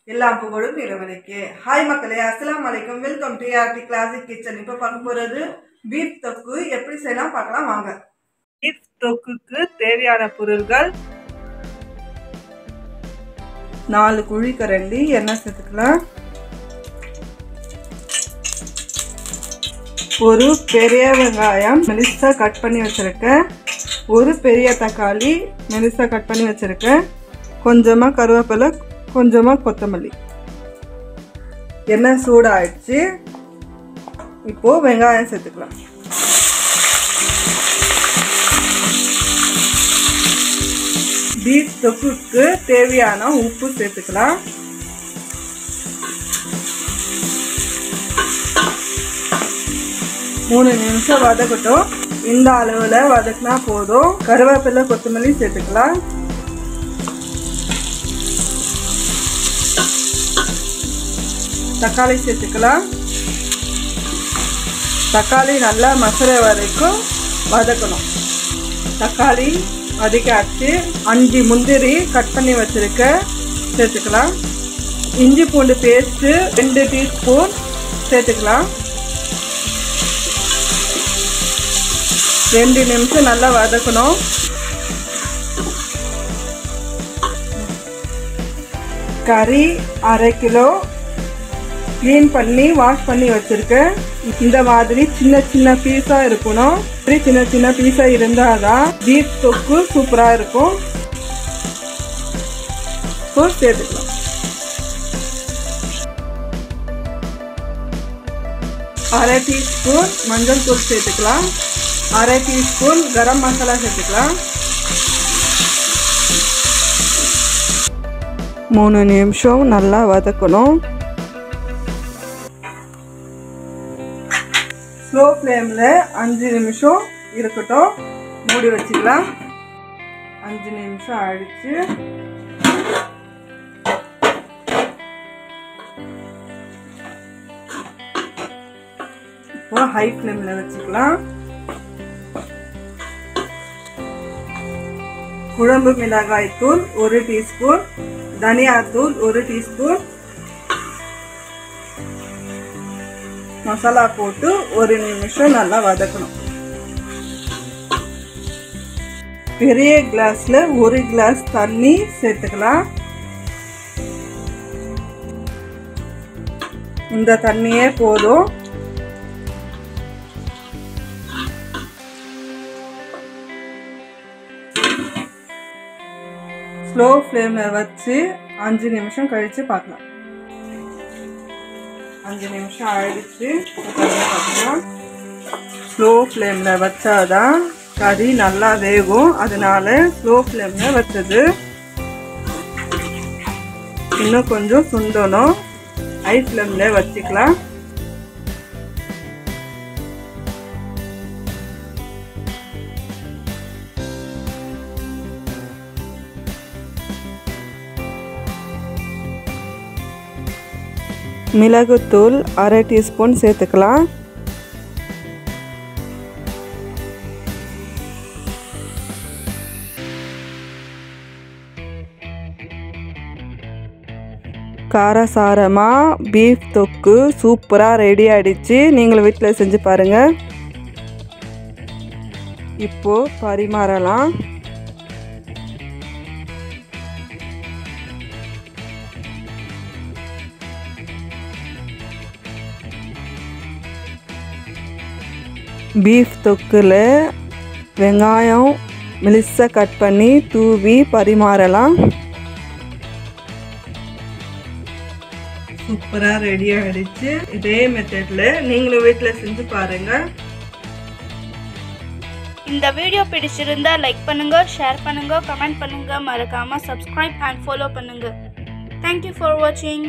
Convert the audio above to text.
எல்லாம் புகழும் இறைவனுக்கே. ஹாய் மக்களே, அஸ்ஸலாமு அலைக்கும். Welcome to Aarti classic kitchen. இப்போ பார்க்க போகிறது பீஃப் தொக்கு எப்படி செய்யலாம் பார்க்கலாம் வாங்க. பீஃப் தொக்குக்கு தேவையான பொருட்கள்: 4 குழிக்கரண்டி எண்ணெய் சேர்த்துக்கலாம், ஒரு பெரிய வெங்காயம் மெலிசா கட் பண்ணி வச்சிருக்கேன், ஒரு பெரிய தக்காளி மெலிசா கட் பண்ணி வச்சிருக்கேன், கொஞ்சமாக கருவேப்பிலை, கொஞ்சமாக கொத்தமல்லி. எண்ணெய் சூடாயிடுச்சு. இப்போது வெங்காயம் சேர்த்துக்கலாம். பீஃப் தொக்குக்கு தேவையான உப்பு சேர்த்துக்கலாம். மூணு நிமிஷம் வதக்கட்டும். இந்த அளவில் வதக்கினா போதும். கருவேப்பிலை, கொத்தமல்லி சேர்த்துக்கலாம். தக்காளி சேர்த்துக்கலாம். தக்காளி நல்லா மசுற வரைக்கும் வதக்கணும். தக்காளி வதக்காச்சு. 5 முந்திரி கட் பண்ணி வச்சிருக்க சேர்த்துக்கலாம். இஞ்சி பூண்டு பேஸ்ட்டு 2 டீஸ்பூன் சேர்த்துக்கலாம். 2 நிமிஷம் நல்லா வதக்கணும். கறி 1/2 கிலோ க்ளீன் பண்ணி வாஷ் பண்ணி வச்சுருக்கேன். இந்த மாதிரி சின்ன சின்ன பீஸாக இருக்கணும். சின்ன சின்ன பீஸாக இருந்தால் தான் பீஃப் தொக்கு சூப்பராக இருக்கும். சேர்த்துக்கலாம். 1/2 டீஸ்பூன் மஞ்சள் தூள் சேர்த்துக்கலாம். 1/2 டீஸ்பூன் கரம் மசாலா சேர்த்துக்கலாம். 3 நிமிஷம் நல்லா வதக்கணும். ஸ்லோ ஃப்ளேமில் 5 நிமிஷம் இருக்கட்டும். மூடி வச்சுக்கலாம். 5 நிமிஷம் ஆயிடுச்சு. இப்போ ஹை ஃப்ளேமில் வச்சுக்கலாம். குழம்பு மிளகாய் தூள் 1 டீஸ்பூன், தனியாத்தூள் 1 டீஸ்பூன், மசாலா போட்டு 1 நிமிஷம் நல்லா வதக்கணும். பெரிய கிளாஸ்ல 1 கிளாஸ் தண்ணி சேர்த்துக்கலாம். இந்த தண்ணியே போதும். ஸ்லோ ஃப்ளேம்ல வச்சு 5 நிமிஷம் கழிச்சு பார்க்கலாம். 5 நிமிஷம் ஆயிடுச்சு. பார்க்கலாம். ஸ்லோ ஃப்ளேமில் வச்சாதான் கறி நல்லா வேகும். அதனால ஸ்லோ ஃப்ளேமில் வச்சது. இன்னும் கொஞ்சம் சுண்டணும். ஹை ஃப்ளேமில் வச்சுக்கலாம். மிளகுத்தூள் 1/2 டீஸ்பூன் சேர்த்துக்கலாம். காரசாரமாக பீஃப் தொக்கு சூப்பராக ரெடி ஆகிடுச்சு. நீங்களும் வீட்டில் செஞ்சு பாருங்கள். இப்போது பரிமாறலாம். பீஃப் தொக்கில் வெங்காயம் மெலிசா கட் பண்ணி தூவி பரிமாறலாம். சூப்பராக ரெடி ஆகிடுச்சு. இதே மெத்தடில் நீங்களும் வீட்டில் செஞ்சு பாருங்கள். இந்த வீடியோ பிடிச்சிருந்தா லைக் பண்ணுங்க, ஷேர் பண்ணுங்க, கமெண்ட் பண்ணுங்க, மறக்காம சப்ஸ்கிரைப் அண்ட் ஃபாலோ பண்ணுங்க. Thank you for watching.